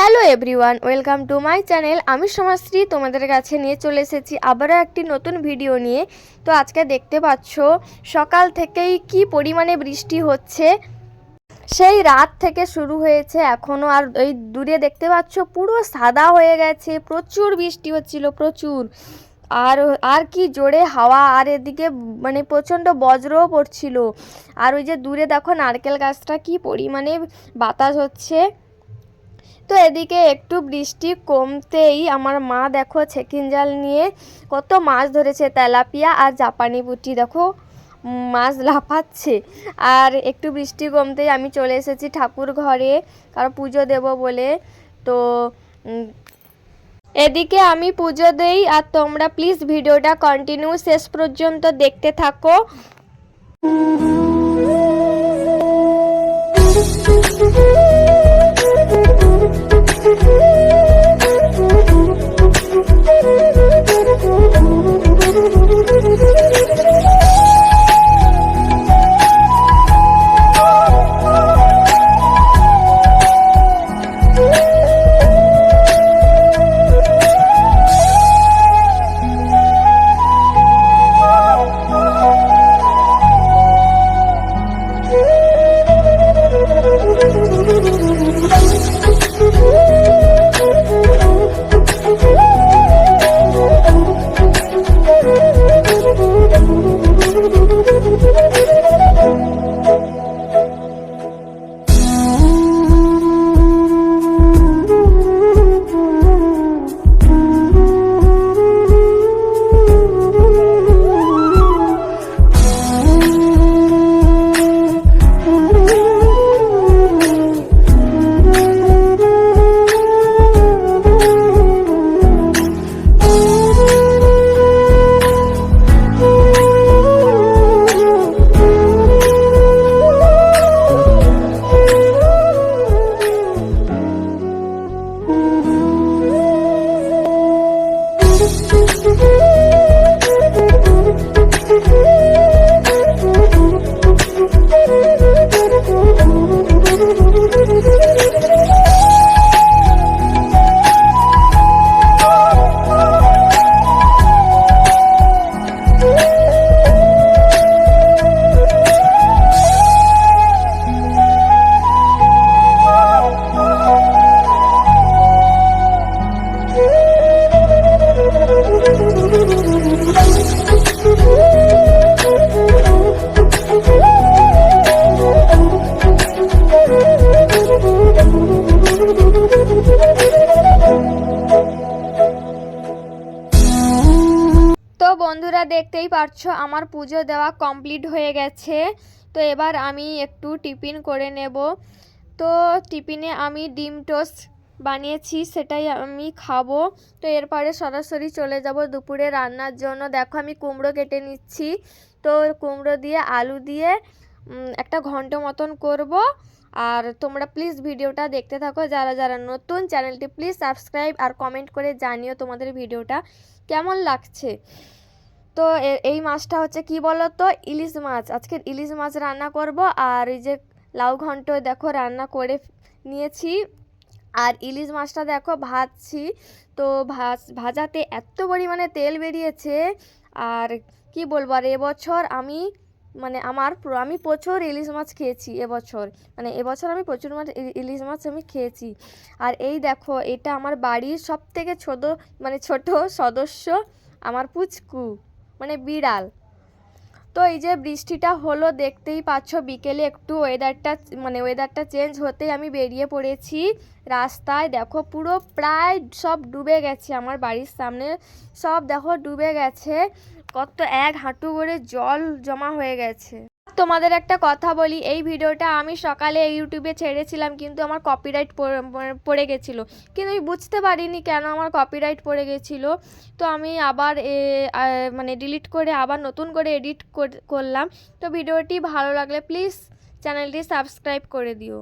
Hello everyone, welcome to my channel. আমি সমাজশ্রী তোমাদের কাছে নিয়ে চলে এসেছি আবারও একটি নতুন ভিডিও নিয়ে। তো আজকে দেখতে পাচ্ছ সকাল থেকেই কি পরিমাণে বৃষ্টি হচ্ছে। সেই রাত থেকে শুরু হয়েছে এখনও, আর এই দূরে দেখতে পাচ্ছ পুরো সাদা হয়ে গেছে। প্রচুর বৃষ্টি হচ্ছিল, প্রচুর। আর আর কি জোরে হাওয়া, আর এদিকে মানে প্রচণ্ড বজ্রও পড়ছিল। আর ওই যে দূরে দেখো নারকেল গাছটা কি পরিমাণে বাতাস হচ্ছে। তো এদিকে একটু বৃষ্টি কমতেই আমার মা দেখো ছেকিন জাল নিয়ে কত মাছ ধরেছে, তেলাপিয়া আর জাপানি পুঁটি। দেখো মাছ লাফাচ্ছে। আর একটু বৃষ্টি কমতেই আমি চলে এসেছি ঠাকুর ঘরে, কারণ পুজো দেব বলে। তো এদিকে আমি পুজো দেই, আর তোমরা প্লিজ ভিডিওটা কন্টিনিউ শেষ পর্যন্ত দেখতে থাকো। তো বন্ধুরা দেখতেই পারছো আমার পুজো দেওয়া কমপ্লিট হয়ে গেছে। তো এবার আমি একটু টিফিন করে নেব। তো টিফিনে আমি ডিম টোস্ট বানিয়েছি, সেটাই আমি খাবো। তো এরপরে সরাসরি চলে যাব দুপুরে রান্নার জন্য। দেখো আমি কুমড়ো কেটে নিচ্ছি। তো কুমড়ো দিয়ে আলু দিয়ে একটা ঘন্ট মতন করব। আর তোমরা প্লিজ ভিডিওটা দেখতে থাকো, যারা যারা নতুন চ্যানেলটি প্লিজ সাবস্ক্রাইব আর কমেন্ট করে জানিও তোমাদের ভিডিওটা কেমন লাগছে। তো এই মাছটা হচ্ছে কি বলো তো, ইলিশ মাছ। আজকে ইলিশ মাছ রান্না করব। আর এই যে লাউ ঘন্ট দেখো রান্না করে নিয়েছি। আর ইলিশ মাছটা দেখো ভাজছি। তো ভাজাতে এত পরিমাণে তেল বেরিয়েছে। আর কি বলবো, আর এবছর আমি আমি প্রচুর ইলিশ মাছ খেয়েছি এবছর। এবছর আমি প্রচুর ইলিশ মাছ আমি খেয়েছি। আর এই দেখো এটা আমার বাড়ির সব থেকে ছোট সদস্য, আমার পুচকু, বিড়াল। তো এই যে বৃষ্টিটা হলো দেখতেই পাচ্ছ, বিকেলে একটু ওয়েদারটা চেঞ্জ হতেই আমি বেরিয়ে পড়েছি রাস্তায়। দেখো পুরো প্রায় সব ডুবে গেছে, আমার বাড়ির সামনে সব দেখো ডুবে গেছে। কত এক হাঁটু করে জল জমা হয়ে গেছে। তোমাদের একটা কথা বলি, এই ভিডিওটা আমি সকালে ইউটিউবে ছেড়েছিলাম, কিন্তু আমার কপিরাইট পড়ে গেছিলো। কিন্তু আমি বুঝতে পারিনি কেন আমার কপিরাইট পড়ে গেছিলো। তো আমি আবার ডিলিট করে আবার নতুন করে এডিট করলাম। তো ভিডিওটি ভালো লাগলে প্লিজ চ্যানেলটি সাবস্ক্রাইব করে দিও।